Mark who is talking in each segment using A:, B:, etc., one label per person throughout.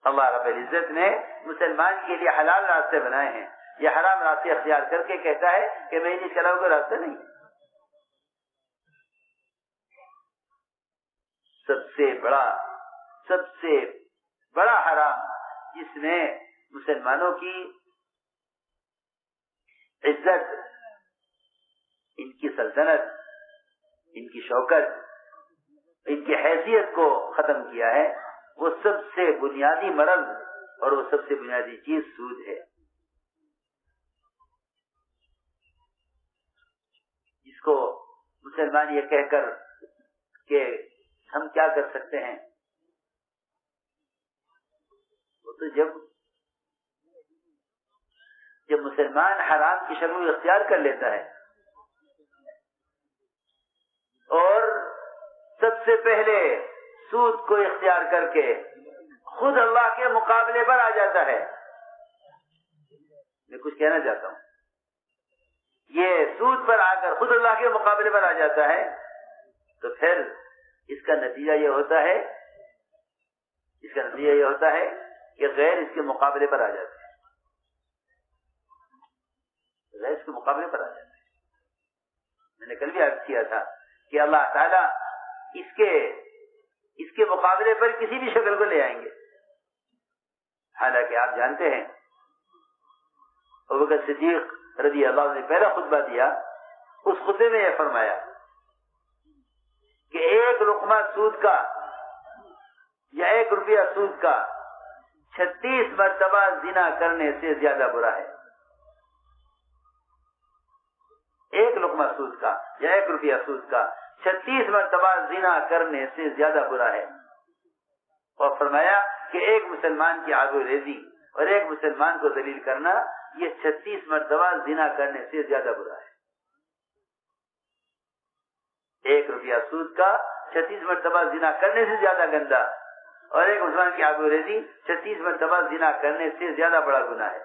A: اللہ رب العزت نے مسلمان کے لیے حلال راستے بنائے ہیں. یہ حرام راستے اختیار کر کے کہتا ہے کہ میں نہیں چلاؤں گا، راستہ نہیں. سب سے بڑا حرام جس نے مسلمانوں کی عزت، ان کی سلطنت، ان کی شوکت، ان کی حیثیت کو ختم کیا ہے، وہ سب سے بنیادی مرض اور وہ سب سے بنیادی چیز سود ہے. جس کو مسلمان یہ کہہ کر کہ ہم کیا کر سکتے ہیں، وہ تو جب مسلمان حرام کی شکل اختیار کر لیتا ہے اور سب سے پہلے سود کو اختیار کر کے خود اللہ کے مقابلے پر آ جاتا ہے. میں کچھ کہنا چاہتا ہوں، یہ سود پر آ کر خود اللہ کے مقابلے پر آ جاتا ہے تو پھر اس کا نتیجہ یہ ہوتا ہے کہ غیر اس کے مقابلے پر آ جاتے ہیں. غیر اس کے مقابلے پر آ جاتے ہیں. میں نے کل بھی عرض کیا تھا کہ اللہ تعالیٰ اس کے مقابلے پر کسی بھی شکل کو لے آئیں گے. حالانکہ آپ جانتے ہیں ابوبکر صدیق رضی اللہ عنہ نے پہلا خطبہ دیا، اس خطبے میں یہ فرمایا کہ 1 لقمہ سود کا یا 1 روپیہ سود کا 36 مرتبہ زنا کرنے سے زیادہ برا ہے. 1 لقمہ سود کا یا 1 روپیہ سود کا 36 مرتبہ زنا کرنے سے زیادہ برا ہے. اور فرمایا کہ ایک مسلمان کی آبرو ریزی اور ایک مسلمان کو ذلیل کرنا یہ 36 مرتبہ زنا کرنے سے زیادہ برا ہے. 1 روپیہ سود کا 36 مرتبہ زنا کرنے سے زیادہ گندا اور ایک مسلمان کی آبرو ریزی 36 مرتبہ زنا کرنے سے زیادہ بڑا گناہ ہے.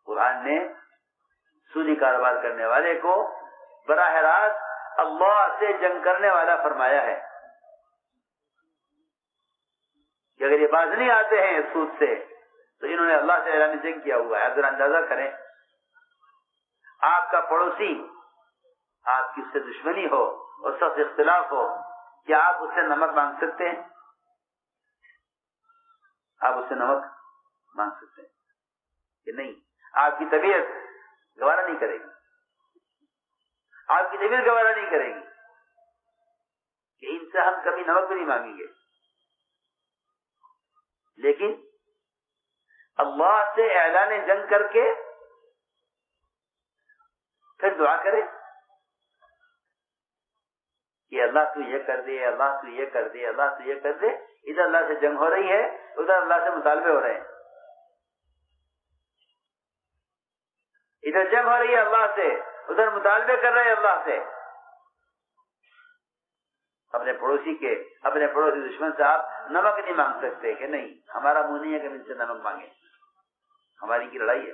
A: قرآن نے سودی کاروبار کرنے والے کو براہ راست اللہ سے جنگ کرنے والا فرمایا ہے کہ اگر یہ باز نہیں آتے ہیں سود سے تو انہوں نے اللہ سے اعلان جنگ کیا ہوا ہے. ذرا اندازہ کریں، آپ کا پڑوسی، آپ کی اس سے دشمنی ہو اور سخت اختلاف ہو، کیا آپ اس سے نمک مانگ سکتے ہیں؟ آپ اس سے نمک مانگ سکتے ہیں کہ نہیں؟ آپ کی طبیعت گوارا نہیں کرے گی، آپ کی طبیعت گوارا نہیں کرے گی کہ ان سے ہم کبھی نمک بھی نہیں مانگیں گے. لیکن اللہ سے اعلان جنگ کر کے پھر دعا کرے کہ اللہ تو یہ کر دے، اللہ تو یہ کر دے، اللہ تو یہ کر دے. ادھر اللہ سے جنگ ہو رہی ہے، ادھر اللہ سے مطالبے ہو رہے ہیں. ادھر جنگ ہو رہی ہے اللہ سے، ادھر مطالبے کر رہے ہیں اللہ سے. اپنے پڑوسی دشمن سے آپ نمک نہیں مانگ سکتے کہ نہیں، ہمارا منہ نہیں ہے کہ ہم ان سے نمک مانگیں، ہماری کی لڑائی ہے.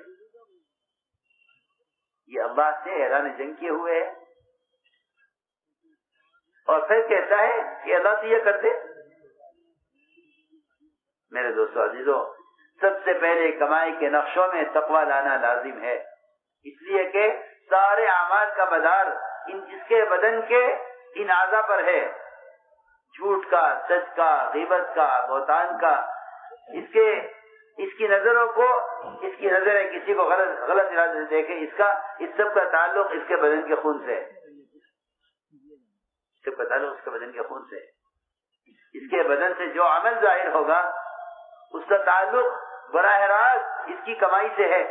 A: یہ اللہ سے اعلان جنگ کیے ہوئے ہے اور پھر کہتا ہے کہ اللہ سے یہ کر دے. میرے دوستو عزیزو، سب سے پہلے کمائی کے نقشوں میں تقوی لانا لازم ہے، اس لیے کہ سارے اعمال کا مدار جس کے بدن کے ان اعضاء پر ہے، جھوٹ کا، سچ کا، غیبت کا، بہتان کا، اس کی نظروں کو، اس کی نظریں کسی کو غلط ارادے سے دیکھیں، اس سب کا تعلق اس کے بدن کے خون سے ہے. اس کا تعلق اس کے بدن کے خون سے ہے. اس کے بدن سے جو عمل ظاہر ہوگا اس کا تعلق براہ راست اس کی کمائی سے ہے.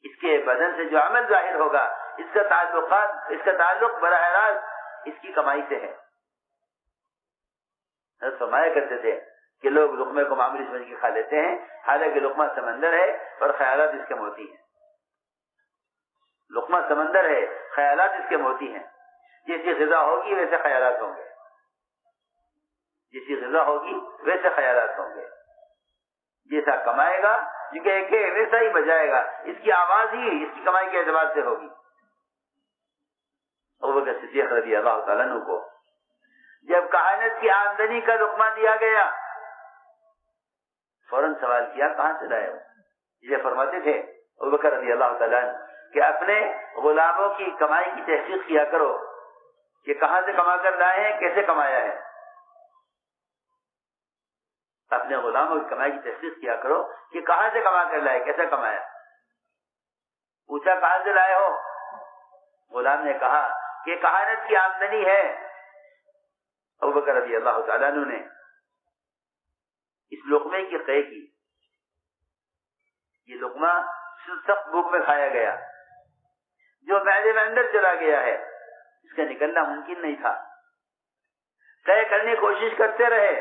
A: اس کے بدن سے جو عمل ظاہر ہوگا اس کا تعلق براہ راست اس کی کمائی سے ہے. فرمایا کرتے تھے کہ لوگ لقمے کو معمولی سمجھ کے کھا لیتے ہیں، حالانکہ لقمہ سمندر ہے اور خیالات اس کے موتی ہیں. لقمہ سمندر ہے، خیالات اس کے موتی ہیں. جیسی غذا ہوگی ویسے خیالات ہوں گے، جیسی غذا ہوگی ویسے خیالات ہوں گے. جیسا کمائے گا کہ ویسا ہی بجائے گا. اس کی آواز ہی اس کی کمائی کے اعتبار سے ہوگی. ابوبکر صدیق رضی اللہ تعالیٰ عنہ کو جب کہانت کی آمدنی کا لقمہ دیا گیا فوراً سوال کیا کہاں سے لائے ہو؟ یہ فرماتے تھے ابوبکر رضی اللہ تعالیٰ عنہ کہ اپنے غلاموں کی کمائی کی تحقیق کیا کرو کہ کہاں سے کما کر لائے ہیں، کیسے کمایا ہے. اپنے غلاموں کی کمائی کی تحقیق کیا کرو کہ کہاں سے کما کر لائے، کیسے کمایا. پوچھا کہاں سے لائے ہو؟ غلام نے کہا کہ کہانت کی آمدنی ہے. ابوبکر رضی اللہ تعالیٰ عنہ نے اس لقمے کی قے کی. یہ لقمہ سخت بھوک میں کھایا گیا، جو معدے میں اندر چلا گیا ہے، اس کا نکلنا ممکن نہیں تھا. قے کرنے کی کوشش کرتے رہے.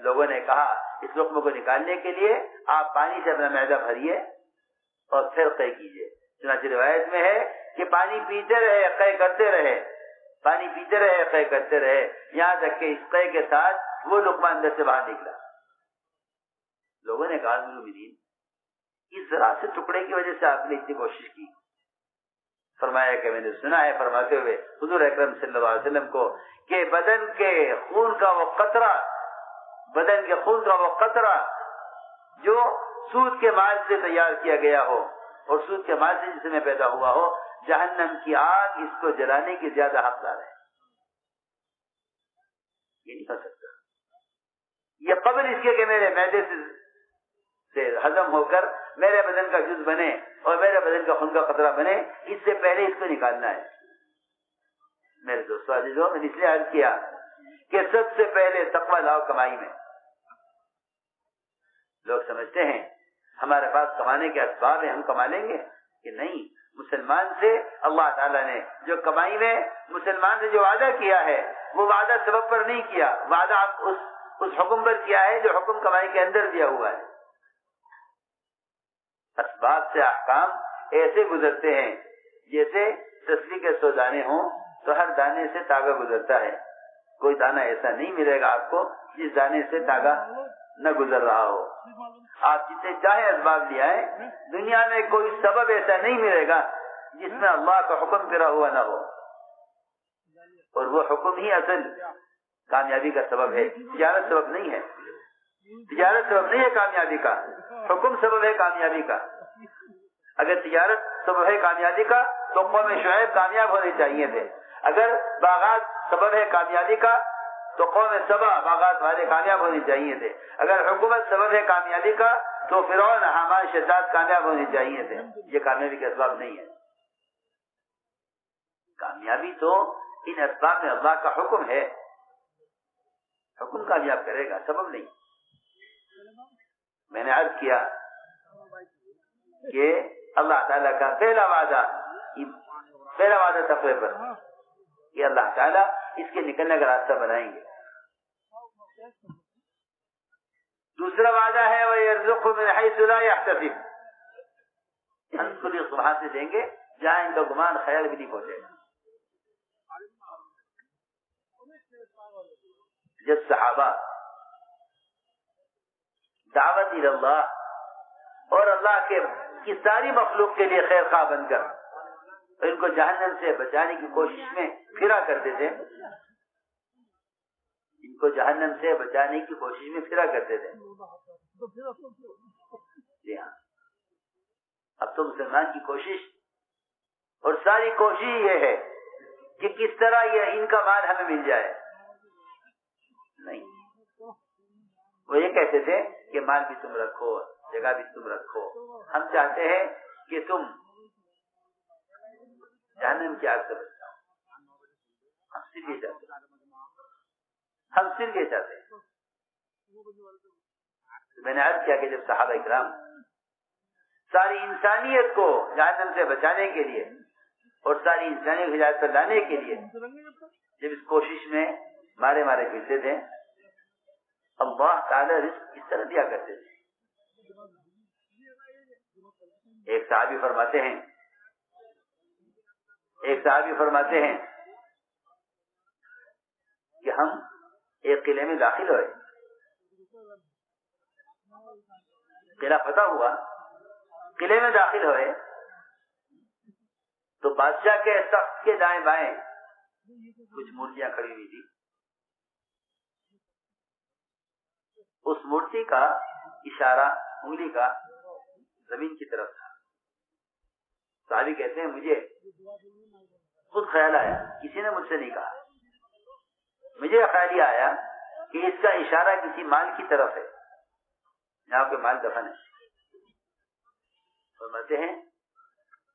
A: لوگوں نے کہا اس لقمے کو نکالنے کے لیے آپ پانی سے اپنا معدہ بھریے اور پھر قے کیجیے. چنانچہ روایت میں ہے کہ پانی پیتے رہے، قے کرتے رہے، پانی پیتے رہے، قے کرتے رہے، یہاں تک کہ اس قے کے ساتھ وہ لقمہ اندر سے باہر نکلا. لوگوں نے کہا مومنین اس ذرا سے ٹکڑے کی وجہ سے آپ نے اتنی کوشش کی. فرمایا کہ میں نے سنا ہے فرماتے ہوئے حضور اکرم صلی اللہ علیہ وسلم کو کہ بدن کے خون کا وہ قطرہ جو سود کے مال سے تیار کیا گیا ہو اور سود کے مال سے جس میں پیدا ہوا ہو، جہنم کی آگ اس کو جلانے کی زیادہ حقدار ہے. یہ نہیں ہو سکتا. یہ قبل اس کے کہ میرے معدے سے ہضم ہو کر میرے بدن کا جز بنے اور میرے بدن کا خون کا قطرہ بنے، اس سے پہلے اس کو نکالنا ہے. میرے دوستو عزیزو، میں نے اس لیے عرض کیا کہ سب سے پہلے تقوی لاؤ کمائی میں. لوگ سمجھتے ہیں ہمارے پاس کمانے کے اسباب ہیں، ہم کما لیں گے، کہ نہیں. مسلمان سے اللہ تعالیٰ نے جو کمائی میں مسلمان سے جو وعدہ کیا ہے وہ وعدہ سبب پر نہیں کیا، وعدہ اس حکم پر کیا ہے جو حکم کمائی کے اندر دیا ہوا ہے. اسباب سے احکام ایسے گزرتے ہیں جیسے تسلی کے 100 دانے ہوں تو ہر دانے سے تاگا گزرتا ہے. کوئی دانہ ایسا نہیں ملے گا آپ کو جس دانے سے تاگا نہ گزر رہا ہو. آپ جتنے چاہے اسباب لے آئیں، دنیا میں کوئی سبب ایسا نہیں ملے گا جس میں اللہ کا حکم پھرا ہوا نہ ہو، اور وہ حکم ہی اصل کامیابی کا سبب ہے. تجارت سبب نہیں ہے، تجارت سبب نہیں ہے کامیابی کا، حکم سبب ہے کامیابی کا. اگر تجارت سبب ہے کامیابی کا تو قوم شعیب کامیاب ہونے چاہیے تھے. اگر باغات سبب ہے کامیابی کا تو قوم سبا باغات والے کامیاب ہونے چاہیے تھے. اگر حکومت سبب ہے کامیابی کا تو فرعون حامان شداد کامیاب ہونے چاہیے تھے. یہ کامیابی کے اسباب نہیں ہے. کامیابی تو ان اسباب میں اللہ کا حکم ہے، حکم کامیاب کرے گا، سبب نہیں. میں نے عرض کیا کہ اللہ تعالیٰ کا پہلا وعدہ تقوی پر کہ اللہ تعالیٰ اس کے نکلنے کا راستہ بنائیں گے. دوسرا وعدہ ہے وَيَرْزُقْهُ مِنْ حَيْثُ لَا يَحْتَسِبُ، ہم اس کو رزق وہاں سے دیں گے جہاں ان کا گمان خیال بھی نہیں پہنچے گا. جب صحابہ دعوت اللہ اور اللہ کی ساری مخلوق کے لیے خیر خواہ بن کر ان کو جہنم سے بچانے کی کوشش میں پھرا کرتے تھے، ان کو جہنم سے بچانے کی کوشش میں پھرا کرتے تھے. جی ہاں، اب تو مسلمان کی کوشش اور ساری کوشش یہ ہے کہ کس طرح یہ ان کا مال ہمیں مل جائے. نہیں، وہ یہ کہتے تھے کہ مال بھی تم رکھو، جگہ بھی تم رکھو، ہم چاہتے ہیں کہ تم جہنم کی آگ سے بچ جاؤ. ہم صرف یہ چاہتے ہیں. میں نے عرض کیا کہ جب صحابہ اکرام ساری انسانیت کو جہنم سے بچانے کے لیے اور ساری انسانیت کو ہدایت پر لانے کے لیے جب اس کوشش میں مارے پھرتے تھے، اللہ تعالی رزق اس طرح دیا کرتے تھے. ایک صحابی فرماتے ہیں کہ ہم ایک قلعے میں داخل ہوئے، قلعہ فتح ہوا، قلعے میں داخل ہوئے تو بادشاہ کے تخت کے دائیں بائیں کچھ مورتیاں کھڑی ہوئی تھی. اس مورتی کا اشارہ انگلی کا زمین کی طرف تھا. صحابی کہتے ہیں مجھے خود خیال آیا, کسی نے مجھ سے نہیں کہا, مجھے خیال یہ آیا کہ اس کا اشارہ کسی مال کی طرف ہے جہاں پہ مال دفن ہے. فرماتے ہیں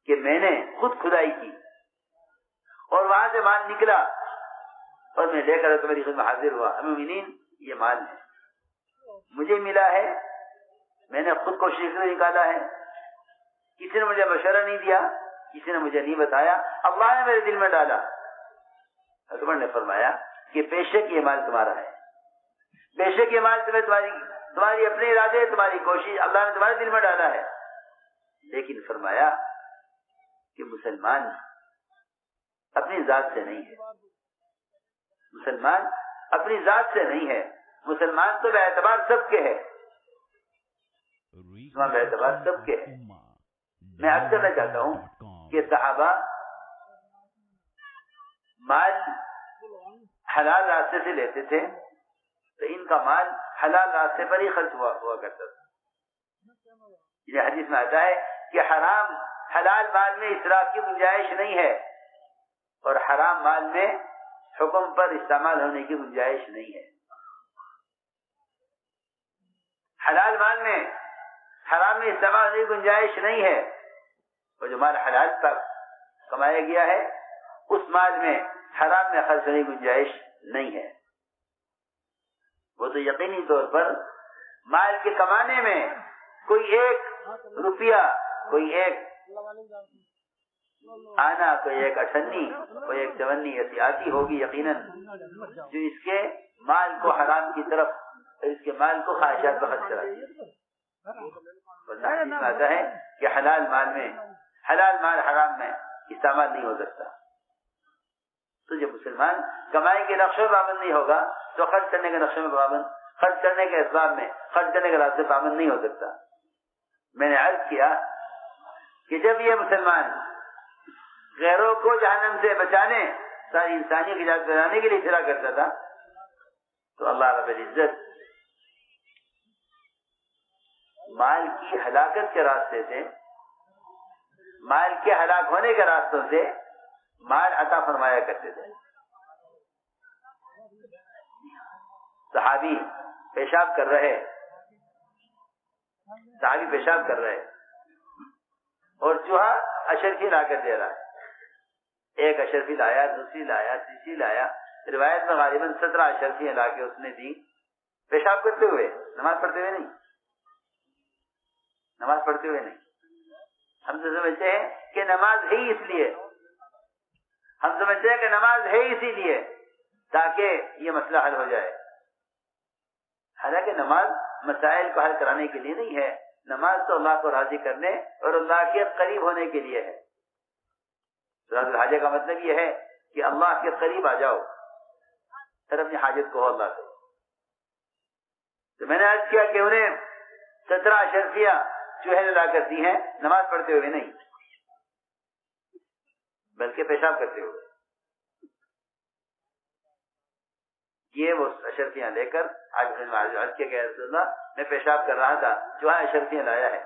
A: کہ میں نے خود کھدائی کی اور وہاں سے مال نکلا اور میں لے کر تمہاری خدمت حاضر ہوا. مومنین یہ مال ہے, مجھے ملا ہے, میں نے خود کوشش کر نکالا ہے, کسی نے مجھے مشورہ نہیں دیا, کسی نے مجھے نہیں بتایا, اللہ نے میرے دل میں ڈالا. عمر نے فرمایا کہ بے شک یہ مال تمہارا ہے, بے شک یہ مال تمہاری اپنے ارادے, تمہاری کوشش, اللہ نے تمہارے دل میں ڈالا ہے. لیکن فرمایا کہ مسلمان اپنی ذات سے نہیں ہے, مسلمان اپنی ذات سے نہیں ہے, مسلمان تو بے اعتبار سب کے ہے, بے اعتبار سب کے ہے. میں عرض کرنا چاہتا ہوں کہ صحابہ مال حلال راستے سے لیتے تھے تو ان کا مال حلال راستے پر ہی خرچ ہوا کرتا تھا. یہ حدیث میں آتا ہے کہ حلال مال میں اسراف کی گنجائش نہیں ہے اور حرام مال میں حکم پر استعمال ہونے کی گنجائش نہیں ہے. حلال مال میں حرام میں استعمال ہونے کی گنجائش نہیں ہے, اور جو مال حلال پر کمایا گیا ہے اس مال میں حرام میں خرچ ہونے کی گنجائش نہیں ہے. وہ تو یقینی طور پر مال کے کمانے میں کوئی ایک روپیہ, کوئی ایک آنا, کوئی ایک اٹھنی, کوئی ایک چونی ایسی آتی ہوگی یقیناً جو اس کے مال کو حرام کی طرف, اس کے مال کو خواہشات پر خرچ کراتی ہے. آتا ہے کہ حلال مال حرام میں استعمال نہیں ہو سکتا. تو جب مسلمان کمائی کے نقشے میں پابند نہیں ہوگا تو خرچ کرنے کے نقشے میں پابند, خرچ کرنے کے اسباب میں, خرچ کرنے کے راستے پابند نہیں ہو سکتا. میں نے عرض کیا کہ جب یہ مسلمان غیروں کو جہنم سے بچانے, ساری انسانیت کی نجات دلانے کے لیے پھرا کرتا تھا تو اللہ رب العزت مال کی ہلاکت کے راستے سے, مال کے ہلاک ہونے کے راستوں سے مال عطا فرمایا کرتے تھے. صحابی پیشاب کر رہے اور چوہا اشرفی لا کر دے رہا ہے. ایک اشرفی لایا, دوسری لایا, تیسری لایا, روایت میں غالباً 17 اشرفی لا کے اس نے دی. پیشاب کرتے ہوئے, نماز پڑھتے ہوئے نہیں, نماز پڑھتے ہوئے نہیں. ہم تو سمجھتے ہیں کہ نماز ہے ہی اس لیے, ہم سمجھتے ہیں کہ نماز ہے اسی لیے تاکہ یہ مسئلہ حل ہو جائے. حالانکہ نماز مسائل کو حل کرانے کے لیے نہیں ہے, نماز تو اللہ کو راضی کرنے اور اللہ کے قریب ہونے کے لیے ہے. صلاۃ الحاجہ کا مطلب یہ ہے کہ اللہ کے قریب آ جاؤ, پھر اپنی حاجت کو اللہ سے. تو میں نے عرض کیا کہ انہیں 17 اشرفیاں چوہے نے لا کر دی ہیں, نماز پڑھتے ہوئے نہیں بلکہ پیشاب کرتے ہوئے. یہ وہ اشرفیاں لے کر آج عرض کیا کہ رسول اللہ میں پیشاب کر رہا تھا, چوہا اشرفیاں لایا ہے.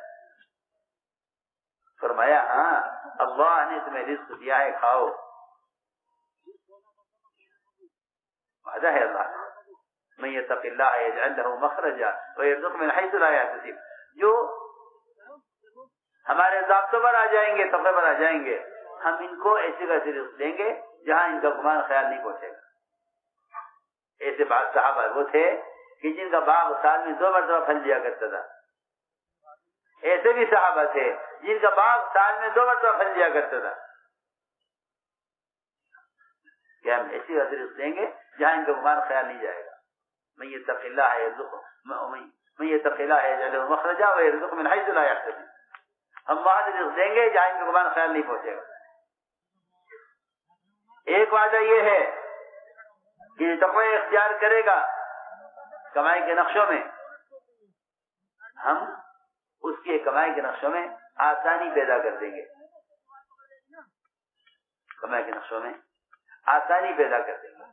A: فرمایا ہاں اللہ نے تمہیں رزق دیا ہے, کھاؤ. وعدہ ہے اللہ, من یتق اللہ یجعل له مخرجا ویرزقه من حیث لا یحتسب. جو ہمارے ضابطوں پر آ جائیں گے, تقوی پر آ جائیں گے, ہم ان کو ایسے کا رزق دیں گے جہاں ان کا گمان خیال نہیں پہنچے گا. ایسے بعض صحابہ وہ تھے کہ جن کا باغ سال میں 2 مرتبہ پھل دیا کرتا تھا. ایسے بھی صحابہ تھے جن کا باغ سال میں 2 مرتبہ پھل دیا کرتا تھا. کہ ہم ایسی رزق دیں گے جہاں ان کا گمان خیال نہیں جائے گا. من یتق اللہ یجعل له مخرجا ویرزقه من حیث لا یحتسب. ہم وہاں سے رزق دیں گے جہاں ان کا گمان خیال نہیں پہنچے گا. ایک وعدہ یہ ہے کہ تقوی اختیار کرے گا کمائی کے نقشوں میں, ہم اس کے کمائی کے نقشوں میں آسانی پیدا کر دیں گے. کمائی کے نقشوں میں آسانی پیدا کر دیں گے،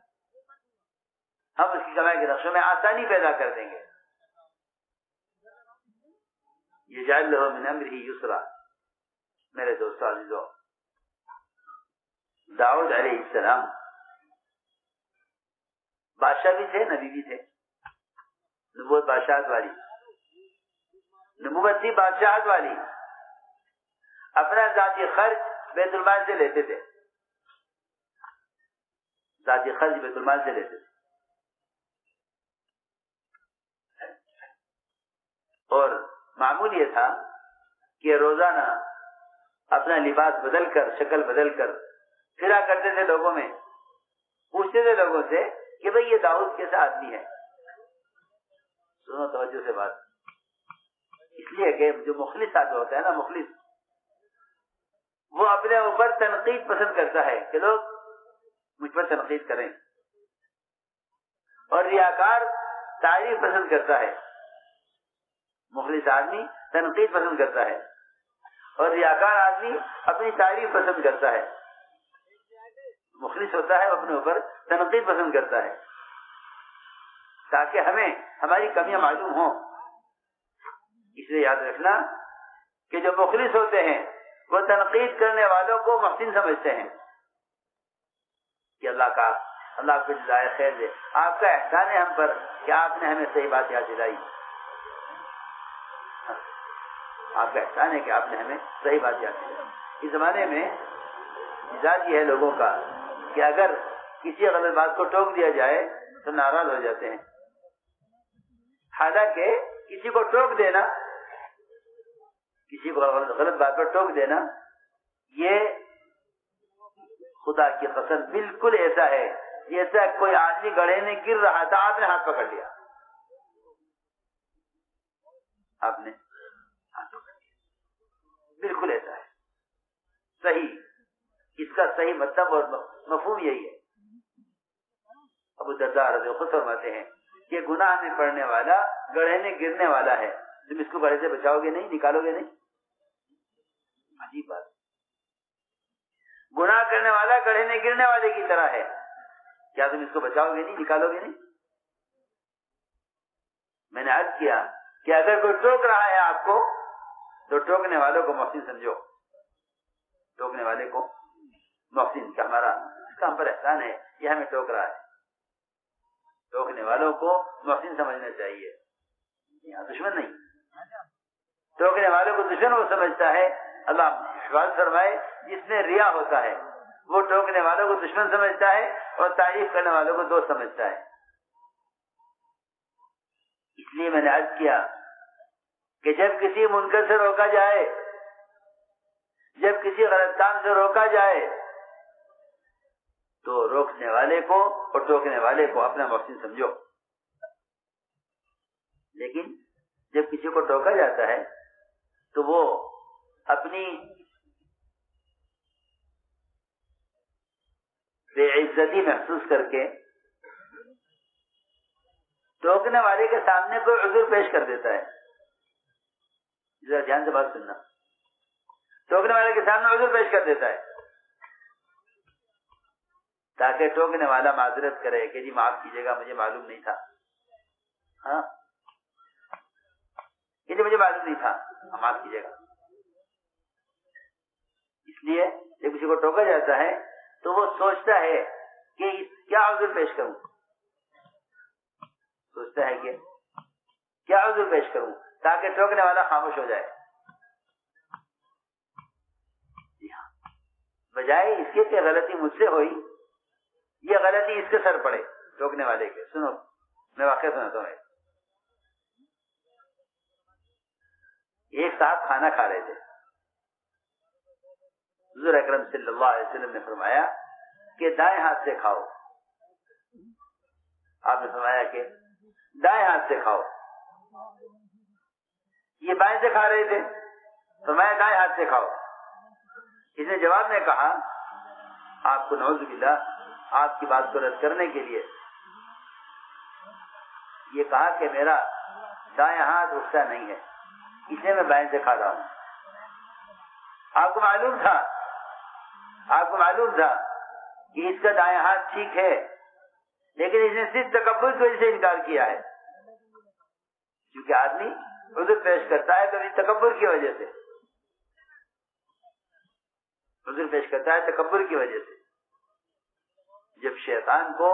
A: ہم اس کی کمائی کے نقشوں میں آسانی پیدا کر دیں گے. یجعل لہ من امرہ یسرا. میرے دوستو عزیزو، داؤد علیہ السلام بادشاہ بھی تھے، نبی بھی تھے. نبوت بادشاہت والی، نبوت تھی بادشاہت والی. اپنا ذاتی خرچ بیت المال سے لیتے تھے، ذاتی خرچ بیت المال سے لیتے تھے. اور معمول یہ تھا کہ روزانہ اپنا لباس بدل کر، شکل بدل کر پھرا کرتے تھے لوگوں میں، پوچھتے تھے لوگوں سے کہ بھئی یہ داؤد کیسا آدمی ہے. سنو توجہ سے بات، اس لیے کہ جو مخلص آدمی ہوتا ہے نا، مخلص، وہ اپنے اوپر تنقید پسند کرتا ہے کہ لوگ مجھ پر تنقید کریں، اور ریاکار تعریف پسند کرتا ہے. مخلص آدمی تنقید پسند کرتا ہے اور ریاکار آدمی اپنی تعریف پسند کرتا ہے. مخلص ہوتا ہے وہ اپنے اوپر تنقید پسند کرتا ہے تاکہ ہمیں ہماری کمیاں معلوم ہوں. اس لیے یاد رکھنا کہ جو مخلص ہوتے ہیں وہ تنقید کرنے والوں کو محسن سمجھتے ہیں کہ اللہ کو جزائے خیر دے، آپ کا احسان ہے ہم پر کہ آپ نے ہمیں صحیح بات یاد دلائی. آپ کا احسان ہے کہ آپ نے ہمیں صحیح بات یاد دلائی. اس زمانے میں مزاج یہ ہے لوگوں کا کہ اگر کسی غلط بات کو ٹوک دیا جائے تو ناراض ہو جاتے ہیں. حالانکہ کسی کو ٹوک دینا، کسی کو غلط بات پر ٹوک دینا، یہ خدا کی قسم بالکل ایسا ہے جیسا کوئی آدمی گڑھے میں گر رہا تھا، آپ نے ہاتھ پکڑ لیا. آپ نے ہاتھ پکڑ لیا، بالکل ایسا ہے. صحیح، اس کا صحیح مطلب اور مفہوم یہی ہے. ابو الدرداء رضی اللہ عنہ فرماتے ہیں کہ گناہ میں پڑنے والا گڑھے میں گرنے والا ہے، تم اس کو گڑھے سے بچاؤ گے نہیں، نکالو گے نہیں. عجیب بات، گناہ کرنے والا گڑھے میں گرنے والے کی طرح ہے، کیا تم اس کو بچاؤ گے نہیں، نکالو گے نہیں؟ میں نے عرض کیا کہ اگر کوئی ٹوک رہا ہے آپ کو تو ٹوکنے والوں کو محسن سمجھو. ٹوکنے والے کو محسن، کہ ہمارا اس کا ہم پر احسان ہے، یہ ہمیں ٹوک رہا ہے. ٹوکنے والوں کو محسن سمجھنا چاہیے، یہاں دشمن نہیں. ٹوکنے والوں کو دشمن وہ سمجھتا ہے، اللہ حفاظت فرمائے، جس میں ریا ہوتا ہے وہ ٹوکنے والوں کو دشمن سمجھتا ہے اور تعریف کرنے والوں کو دوست سمجھتا ہے. اس لیے میں نے عرض کیا کہ جب کسی منکر سے روکا جائے، جب کسی غلط کام سے روکا جائے تو روکنے والے کو اور ٹوکنے والے کو اپنا محسن سمجھو. لیکن جب کسی کو ٹوکا جاتا ہے تو وہ اپنی بے عزتی محسوس کر کے ٹوکنے والے کے سامنے کوئی عذر پیش کر دیتا ہے. ذرا دھیان سے بات سننا، ٹوکنے والے کے سامنے عذر پیش کر دیتا ہے تاکہ ٹوکنے والا معذرت کرے کہ جی معاف کیجیے گا، مجھے معلوم نہیں تھا. ہاں، یہ مجھے معلوم نہیں تھا، معاف کیجیے گا. اس لیے جب کسی کو ٹوکا جاتا ہے تو وہ سوچتا ہے کہ کیا عذر پیش کروں، سوچتا ہے کہ کیا عذر پیش کروں تاکہ ٹوکنے والا خاموش ہو جائے. بجائے اس کے کہ غلطی مجھ سے ہوئی، یہ غلطی اس کے سر پڑے، ٹوکنے والے کے. سنو میں واقعہ سناتا ہوں. ایک صاحب کھانا کھا رہے تھے. حضور اکرم صلی اللہ علیہ وسلم نے فرمایا کہ دائیں ہاتھ سے کھاؤ. آپ نے فرمایا کہ دائیں ہاتھ سے کھاؤ. یہ بائیں سے کھا رہے تھے، فرمایا دائیں ہاتھ سے کھاؤ. اس نے جواب میں کہا، آپ کو نعوذ باللہ آپ کی بات کو رد کرنے کے لیے یہ کہا کہ میرا دائیں ہاتھ اٹھتا نہیں ہے، اس لیے میں بائیں سے کھا رہا ہوں. آپ کو معلوم تھا کہ اس کا دائیں ہاتھ ٹھیک ہے، لیکن اس نے صرف تکبر کی وجہ سے انکار کیا ہے. کیونکہ آدمی عذر پیش کرتا ہے کبھی تکبر کی وجہ سے، عذر پیش کرتا ہے تکبر کی وجہ سے. جب شیطان کو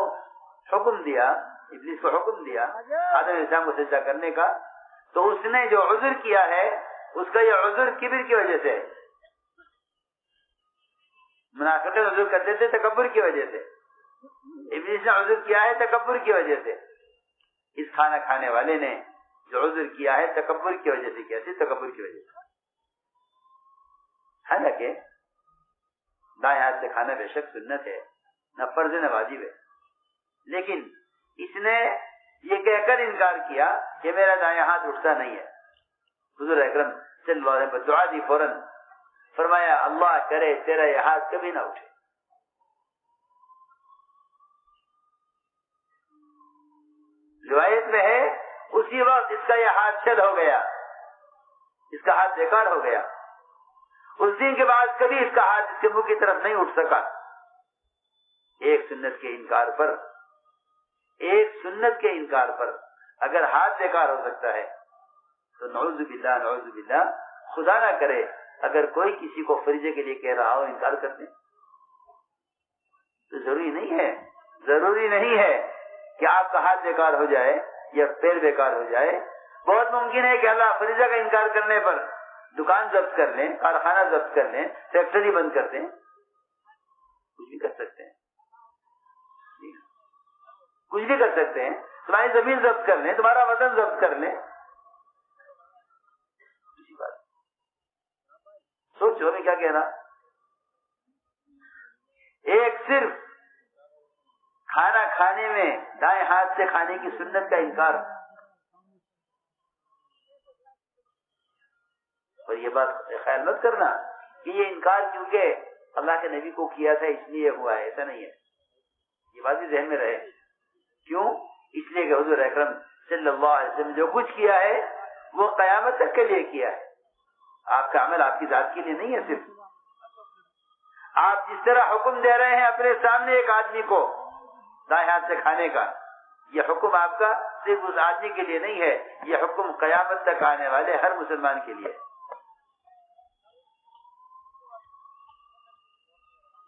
A: حکم دیا، ابلیس کو حکم دیا آدم علیہ السلام کو سجدہ کرنے کا، تو اس نے جو عذر کیا ہے اس کا یہ عذر کبر کی وجہ سے. منافقین عذر کرتے تھے تکبر کی وجہ سے، ابلیس نے عذر کیا ہے تکبر کی وجہ سے. اس کھانا کھانے والے نے جو عذر کیا ہے تکبر کی وجہ سے کیا، صرف تکبر کی وجہ سے. حالانکہ دائیں ہاتھ سے کھانا بے شک سنت ہے، نہ فرض نہ واجب ہے، لیکن اس نے یہ کہہ کر انکار کیا کہ میرا دائیں ہاتھ اٹھتا نہیں ہے. حضور اکرم صلی اللہ علیہ وسلم دعا دی، فوراً فرمایا اللہ کرے تیرا یہ ہاتھ کبھی نہ اٹھے. روایت میں ہے اسی وقت اس کا یہ ہاتھ چل ہو گیا، اس کا ہاتھ بیکار ہو گیا. اس دن کے بعد کبھی اس کا ہاتھ اس کے منہ کی طرف نہیں اٹھ سکا. ایک سنت کے انکار پر، ایک سنت کے انکار پر اگر ہاتھ بیکار ہو سکتا ہے تو نعوذ باللہ نعوذ باللہ، خدا نہ کرے اگر کوئی کسی کو فریضے کے لیے کہہ رہا ہو انکار کرتے تو ضروری نہیں ہے کہ آپ کا ہاتھ بیکار ہو جائے یا پیر بیکار ہو جائے. بہت ممکن ہے کہ اللہ فریضہ کا انکار کرنے پر دکان ضبط کر لیں، کارخانہ ضبط کر لیں، فیکٹری بند کر دیں، کچھ بھی کر سکتے ہیں، کچھ بھی کر سکتے ہیں. تمہاری زمین ضبط کر لیں، تمہارا وطن ضبط کر لیں. اسی بات سوچو میں کیا کہہ رہا. ایک صرف کھانا کھانے میں دائیں ہاتھ سے کھانے کی سنت کا انکار، اور یہ بات خیال مت کرنا کہ یہ انکار کیونکہ اللہ کے نبی کو کیا تھا اس لیے ہوا ہے، ایسا نہیں ہے. یہ بات بھی ذہن میں رہے. کیوں؟ اس لیے کہ حضور اکرم صلی اللہ علیہ وسلم جو کچھ کیا ہے وہ قیامت تک کے لیے کیا ہے. آپ کا عمل آپ کی ذات کے لیے نہیں ہے. صرف آپ جس طرح حکم دے رہے ہیں اپنے سامنے ایک آدمی کو دائیں ہاتھ سے کھانے کا، یہ حکم آپ کا صرف اس آدمی کے لیے نہیں ہے، یہ حکم قیامت تک آنے والے ہر مسلمان کے لیے.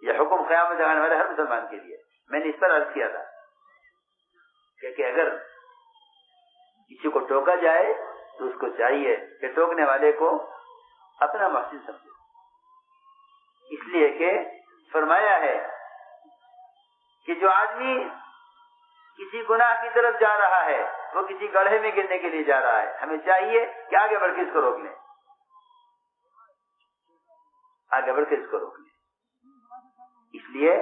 A: یہ حکم قیامت تک آنے والے ہر مسلمان کے لیے. میں نے اس پر عرض کیا تھا کہ اگر کسی کو ٹوکا جائے تو اس کو چاہیے کہ ٹوکنے والے کو اپنا محسن سمجھے، اس لیے کہ فرمایا ہے کہ جو آدمی کسی گناہ کی طرف جا رہا ہے وہ کسی گڑھے میں گرنے کے لیے جا رہا ہے. ہمیں چاہیے کہ آگے بڑھ کے اس کو روک لیں، آگے بڑھ کے اس کو روک لیں. اس لیے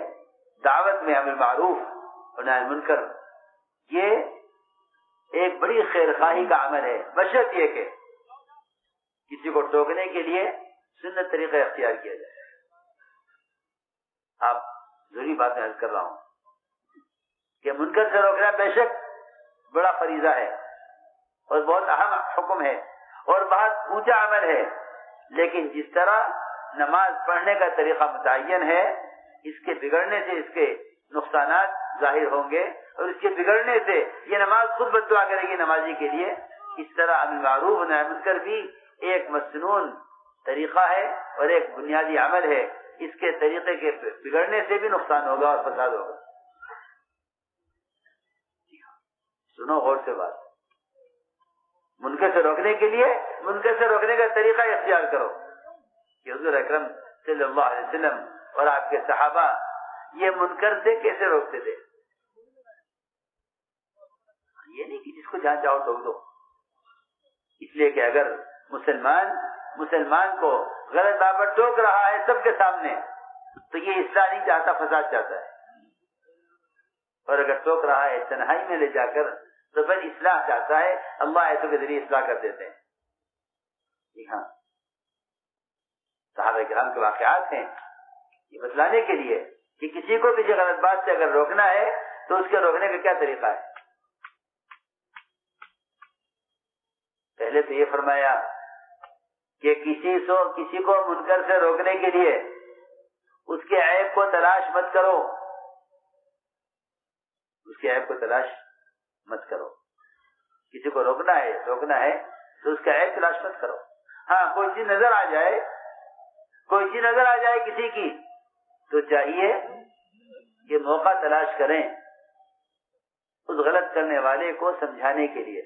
A: دعوت میں امر معروف اور نہی منکر یہ ایک بڑی خیر خواہی کا عمل ہے، بشرط یہ کہ کسی کو ٹوکنے کے لیے سنت طریقہ اختیار کیا جائے. آپ ضروری بات میں عرض کر رہا ہوں کہ منکر سے روکنا بے شک بڑا فریضہ ہے اور بہت اہم حکم ہے اور بہت اونچا عمل ہے، لیکن جس طرح نماز پڑھنے کا طریقہ متعین ہے، اس کے بگڑنے سے اس کے نقصانات ظاہر ہوں گے اور اس کے بگڑنے سے یہ نماز خود بد دعا کرے گی نمازی کے لیے. اس طرح امر معروف و نہی منکر بھی ایک مسنون طریقہ ہے اور ایک بنیادی عمل ہے. اس کے طریقے کے بگڑنے سے بھی نقصان ہوگا اور فساد ہوگا. سنو غور سے بات. منکر سے روکنے کے لیے منکر سے روکنے کا طریقہ اختیار کرو کہ حضور اکرم صلی اللہ علیہ وسلم اور آپ کے صحابہ یہ منکر سے کیسے روکتے تھے. یہ نہیں کہ جس کو جہاں چاہو ٹوک دو. اس لیے کہ اگر مسلمان کو غلط بات پر ٹوک رہا ہے سب کے سامنے تو یہ اصلاح نہیں چاہتا، فساد چاہتا ہے. اور اگر ٹوک رہا ہے تنہائی میں لے جا کر تو پھر اصلاح چاہتا ہے. اللہ ایسوں کے ذریعے اصلاح کر دیتے ہیں. جی ہاں، صحابہ کرام کے واقعات ہیں یہ بتلانے کے لیے کہ کسی کو کسی غلط بات سے اگر روکنا ہے تو اس کے روکنے کا کیا طریقہ ہے. پہلے تو یہ فرمایا کہ کسی کو منکر سے روکنے کے لیے اس کے عیب کو تلاش مت کرو کے عیب کو تلاش مت کرو. کسی کو روکنا ہے تو اس کا عیب تلاش مت کرو. ہاں کوئی چیز نظر آ جائے کسی کی تو چاہیے کہ موقع تلاش کریں اس غلط کرنے والے کو سمجھانے کے لیے.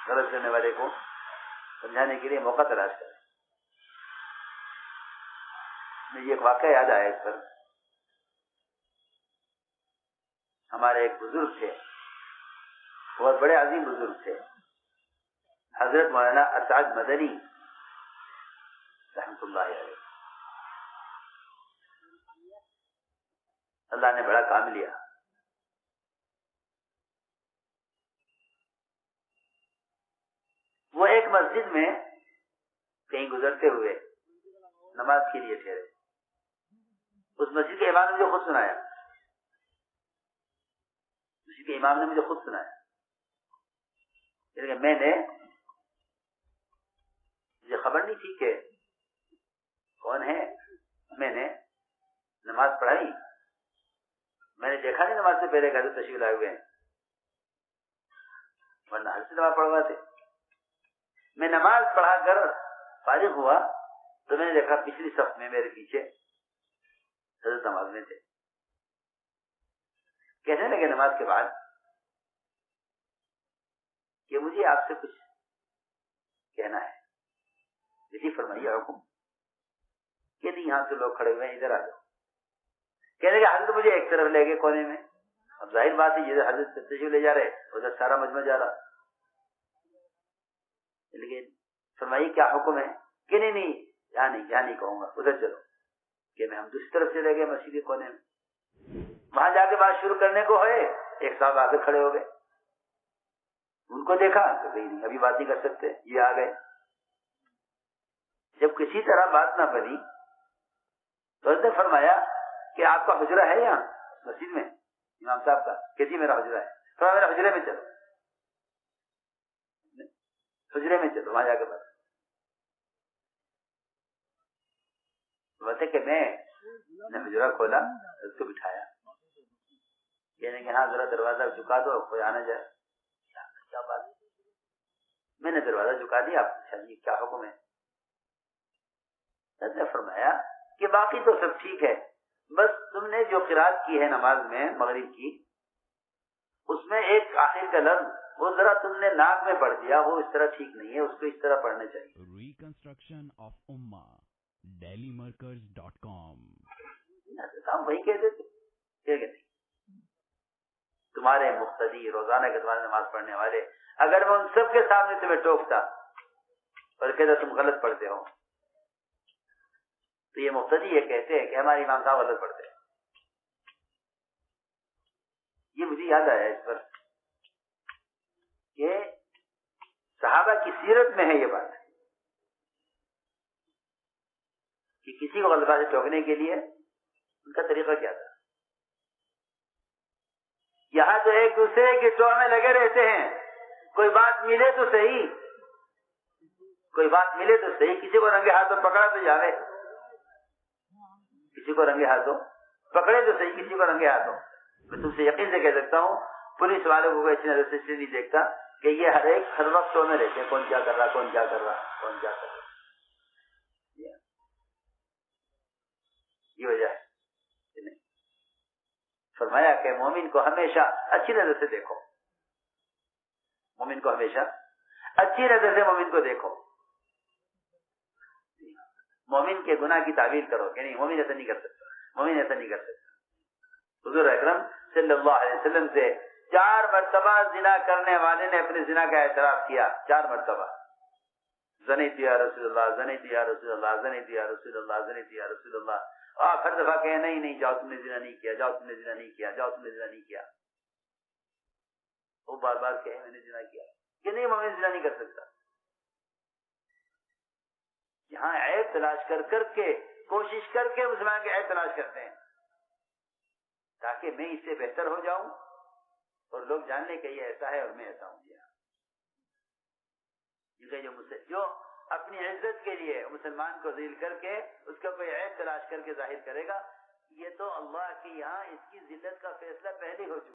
A: غلط کرنے والے کو سمجھانے کے لیے موقع تلاش کریں. مجھے ایک واقعہ یاد آیا اس پر. ہمارے ایک بزرگ تھے, بہت بڑے عظیم بزرگ تھے, حضرت مولانا اسعد مدنی رحمۃ اللہ علیہ. اللہ نے بڑا کام لیا. وہ ایک مسجد میں کہیں گزرتے ہوئے نماز کے لیے ٹھہرے. اس مسجد کے امام نے مجھے خود سنایا. مسجد کے امام نے مجھے خود سنایا. میں نے مجھے خبر نہیں تھی کہ کون ہے. میں نے نماز پڑھائی. میں نے دیکھا نہیں نماز سے پہلے گھر تشریف لائے ہوئے ہیں, ورنہ ہر سے نماز پڑھواتے. میں نماز پڑھا کر فارغ ہوا تو میں نے دیکھا پچھلی صف میں میرے پیچھے حضرت نماز میں تھے. کہنے لگے نماز کے بعد کہ مجھے آپ سے کچھ کہنا ہے. جی فرمائیے حکم. کہ نہیں یہاں تو لوگ کھڑے ہوئے ہیں, ادھر آ جاؤ. کہنے لگے حضرت مجھے ایک طرف لے گئے کونے میں. اب ظاہر بات ہے جدھر حضرت تشریف لے جا رہے ادھر سارا مجمع جا رہا. لیکن فرمائیے کیا حکم ہے. کہ نہیں یہاں نہیں کہوں گا, ادھر چلو. کہ میں ہم دوسری طرف سے لے گئے مسجد کے کونے میں. وہاں جا کے بات شروع کرنے کو ہوئے, ایک صاحب آ کے کھڑے ہو گئے. ان کو دیکھا کہ نہیں ابھی بات نہیں کر سکتے, یہ آ گئے. جب کسی طرح بات نہ بنی تو اس نے فرمایا کہ آپ کا حجرہ ہے یہاں مسجد میں امام صاحب کا. کہ جی میرا حجرہ ہے. فرمایا میرا حجرے میں چلو. حجرے میں چلو, وہاں جا کے بات. بولتے کہ میں نے حجرہ کھولا, اس کو بٹھایا. کہنے کہ ہاں ذرا دروازہ جھکا دو, کوئی آنا جائے. کیا بات. میں نے دروازہ جھکا دیا. اچھا جی کیا حکم ہے. نے فرمایا کہ باقی تو سب ٹھیک ہے, بس تم نے جو قرات کی ہے نماز میں مغرب کی, اس میں ایک آخر کا لفظ وہ ذرا تم نے ناک میں پڑھ دیا, وہ اس طرح ٹھیک نہیں ہے, اس کو اس طرح پڑھنا چاہیے.
B: ریکنسٹرکشن آف امہ dailymarkers.com.
A: ہم وہی کہتے تھے کہ تمہارے مقتدی روزانہ کے تمہارے نماز پڑھنے والے, اگر میں ان سب کے سامنے تمہیں ٹوکتا اور کہتا تم غلط پڑھتے ہو, تو یہ مقتدی یہ کہتے ہیں کہ ہمارے امام صاحب غلط پڑھتے ہیں. یہ مجھے یاد آیا اس پر کہ صحابہ کی سیرت میں ہے یہ بات کہ کسی کو غلط سے ٹوکنے کے لیے ان کا طریقہ کیا تھا. یہاں تو ایک دوسرے کے ٹوہ میں لگے رہتے ہیں. کوئی بات ملے تو صحیح, کسی کو رنگے ہاتھوں پکڑا تو جاوے, کسی کو رنگے ہاتھوں پکڑے تو صحیح, کسی کو رنگے ہاتھوں. میں تم سے یقین سے کہہ سکتا ہوں پولیس والوں کو ایسی نظر سے نہیں دیکھتا کہ یہ ہر وقت ٹوہ میں رہتے ہیں, کون کیا کر رہا. یہ وجہ ہے. فرمایا کہ مومن کو ہمیشہ اچھی نظر سے دیکھو, مومن کو دیکھو. مومن کے گناہ کی تعویل کرو کہ نہیں مومن ایسا نہیں کر سکتا. حضور اکرم صلی اللہ علیہ وسلم سے 4 مرتبہ زنا کرنے والے نے اپنے زنا کا اعتراف کیا. 4 مرتبہ زنیت یا رسول اللہ. آپ ہر دفعہ کہیں نہیں جاؤ تم نے زنا نہیں کیا. وہ بار بار کہے میں نے زنا کیا, کہ نہیں مومن زنا نہیں کر سکتا. یہاں عیب تلاش کر کے کوشش کر کے مسلمان کے عیب تلاش کرتے ہیں تاکہ میں اس سے بہتر ہو جاؤں اور لوگ جان لیں کہ یہ ایسا ہے اور میں ایسا ہوں. جو اپنی عزت کے لیے مسلمان کو ذلیل کر کے اس کا کوئی عیب تلاش کر کے ظاہر کرے گا, یہ تو اللہ کے یہاں اس کی ذلت کا فیصلہ پہلے ہو چکا